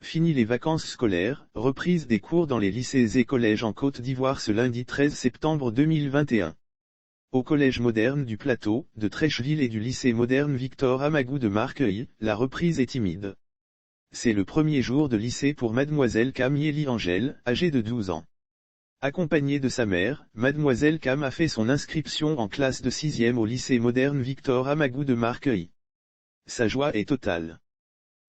Fini les vacances scolaires, reprise des cours dans les lycées et collèges en Côte d'Ivoire ce lundi 13 septembre 2021. Au Collège moderne du Plateau, de Trècheville et du lycée moderne Victor Amagou de Marqueuil, la reprise est timide. C'est le premier jour de lycée pour Mademoiselle Cam Yeli Angèle, âgée de 12 ans. Accompagnée de sa mère, Mademoiselle Cam a fait son inscription en classe de 6e au lycée moderne Victor Amagou de Marqueuil. Sa joie est totale.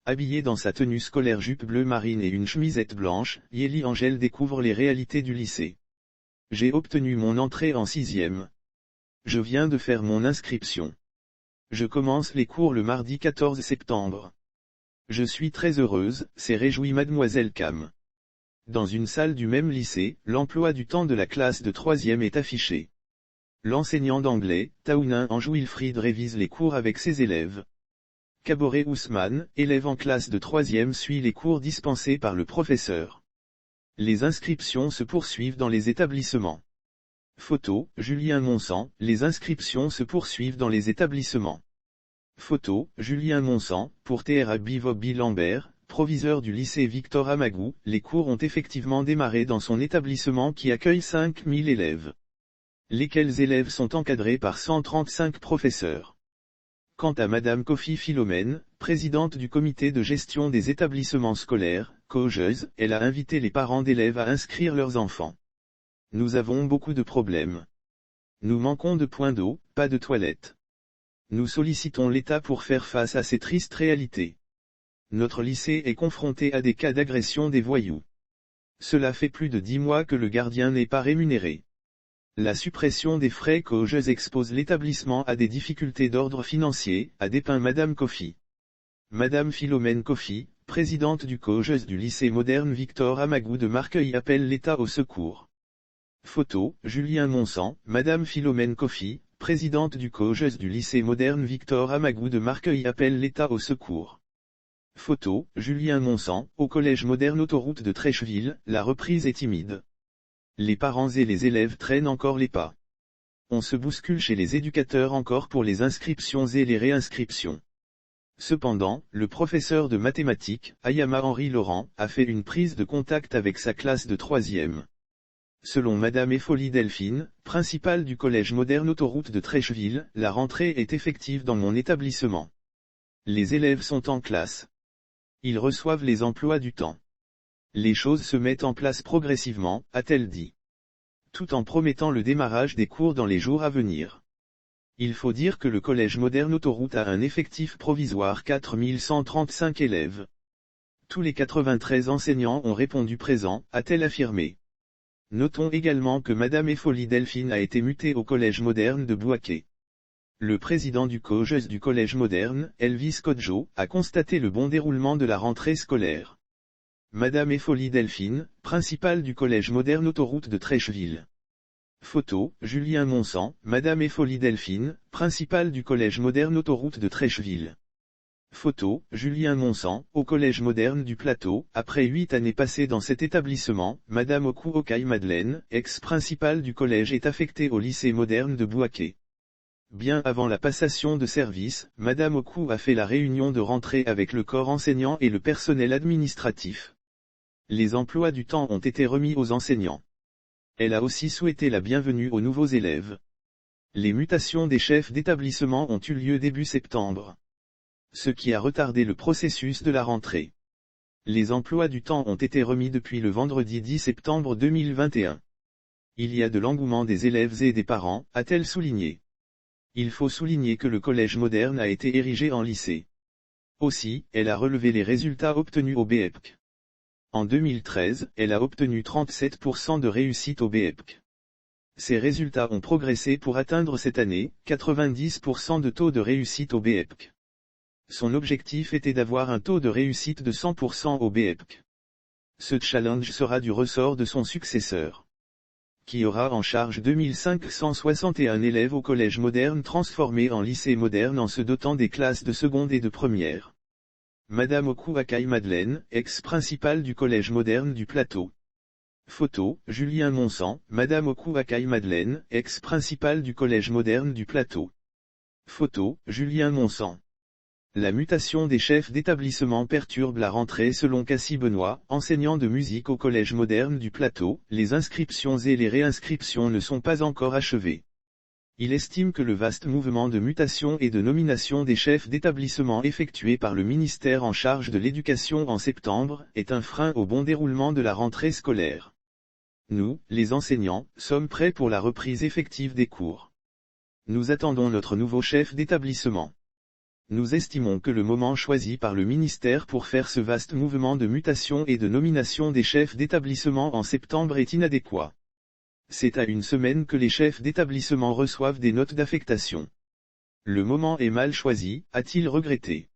Habillée dans sa tenue scolaire jupe bleu marine et une chemisette blanche, Yeli Angèle découvre les réalités du lycée. J'ai obtenu mon entrée en 6e. Je viens de faire mon inscription. Je commence les cours le mardi 14 septembre. Je suis très heureuse, s'est réjouie Mademoiselle Cam. Dans une salle du même lycée, l'emploi du temps de la classe de 3e est affiché. L'enseignant d'anglais, Taounin Anjou Wilfried révise les cours avec ses élèves. Kaboré Ousmane, élève en classe de 3e, suit les cours dispensés par le professeur. Les inscriptions se poursuivent dans les établissements. Photo, Julien Monsan, les inscriptions se poursuivent dans les établissements. Photo, Julien Monsan, pour TRA Bivobi Lambert, proviseur du lycée Victor Amagou, les cours ont effectivement démarré dans son établissement qui accueille 5000 élèves. Lesquels élèves sont encadrés par 135 professeurs. Quant à Madame Kofi Philomène, présidente du comité de gestion des établissements scolaires, COGES, elle a invité les parents d'élèves à inscrire leurs enfants. Nous avons beaucoup de problèmes. Nous manquons de points d'eau, pas de toilettes. Nous sollicitons l'État pour faire face à ces tristes réalités. Notre lycée est confronté à des cas d'agression des voyous. Cela fait plus de 10 mois que le gardien n'est pas rémunéré. La suppression des frais COGES expose l'établissement à des difficultés d'ordre financier, a dépeint Madame Kofi. Madame Philomène Kofi, présidente du COGES du lycée moderne Victor Amagou de Marqueuil, appelle l'État au secours. Photo, Julien Monsan, Madame Philomène Kofi, présidente du COGES du lycée moderne Victor Amagou de Marqueuil, appelle l'État au secours. Photo, Julien Monsan, au collège moderne autoroute de Trècheville, la reprise est timide. Les parents et les élèves traînent encore les pas. On se bouscule chez les éducateurs encore pour les inscriptions et les réinscriptions. Cependant, le professeur de mathématiques, Ayama Henri Laurent, a fait une prise de contact avec sa classe de 3e. Selon Madame Effolie Delphine, principale du collège moderne autoroute de Trècheville, la rentrée est effective dans mon établissement. Les élèves sont en classe. Ils reçoivent les emplois du temps. Les choses se mettent en place progressivement, a-t-elle dit. Tout en promettant le démarrage des cours dans les jours à venir. Il faut dire que le collège moderne autoroute a un effectif provisoire 4135 élèves. Tous les 93 enseignants ont répondu présent, a-t-elle affirmé. Notons également que Madame Effolie Delphine a été mutée au collège moderne de Bouaké. Le président du COGES du collège moderne, Elvis Kodjo, a constaté le bon déroulement de la rentrée scolaire. Madame Effolie Delphine, principale du collège moderne autoroute de Trècheville. Photo, Julien Monsan, Madame Effolie Delphine, principale du collège moderne autoroute de Trècheville. Photo, Julien Monsan, au collège moderne du Plateau, après 8 années passées dans cet établissement, Madame Okou Okaï Madeleine, ex-principale du collège, est affectée au lycée moderne de Bouaké. Bien avant la passation de service, Madame Okou a fait la réunion de rentrée avec le corps enseignant et le personnel administratif. Les emplois du temps ont été remis aux enseignants. Elle a aussi souhaité la bienvenue aux nouveaux élèves. Les mutations des chefs d'établissement ont eu lieu début septembre. Ce qui a retardé le processus de la rentrée. Les emplois du temps ont été remis depuis le vendredi 10 septembre 2021. Il y a de l'engouement des élèves et des parents, a-t-elle souligné. Il faut souligner que le collège moderne a été érigé en lycée. Aussi, elle a relevé les résultats obtenus au BEPC. En 2013, elle a obtenu 37% de réussite au BEPC. Ces résultats ont progressé pour atteindre cette année, 90% de taux de réussite au BEPC. Son objectif était d'avoir un taux de réussite de 100% au BEPC. Ce challenge sera du ressort de son successeur, qui aura en charge 2561 élèves au collège moderne transformé en lycée moderne en se dotant des classes de seconde et de première. Madame Okou Akaï Madeleine, ex-principale du collège moderne du Plateau. Photo, Julien Monsan, Madame Okou Akaï Madeleine, ex-principale du collège moderne du Plateau. Photo, Julien Monsan. La mutation des chefs d'établissement perturbe la rentrée selon Cassie Benoît, enseignant de musique au Collège moderne du Plateau, les inscriptions et les réinscriptions ne sont pas encore achevées. Il estime que le vaste mouvement de mutation et de nomination des chefs d'établissement effectué par le ministère en charge de l'éducation en septembre, est un frein au bon déroulement de la rentrée scolaire. Nous, les enseignants, sommes prêts pour la reprise effective des cours. Nous attendons notre nouveau chef d'établissement. Nous estimons que le moment choisi par le ministère pour faire ce vaste mouvement de mutation et de nomination des chefs d'établissement en septembre est inadéquat. C'est à une semaine que les chefs d'établissement reçoivent des notes d'affectation. Le moment est mal choisi, a-t-il regretté.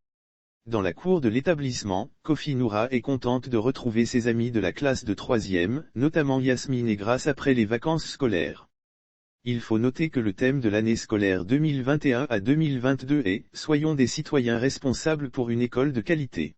Dans la cour de l'établissement, Kofi Noura est contente de retrouver ses amis de la classe de 3e, notamment Yasmine et Grace après les vacances scolaires. Il faut noter que le thème de l'année scolaire 2021 à 2022 est « Soyons des citoyens responsables pour une école de qualité ».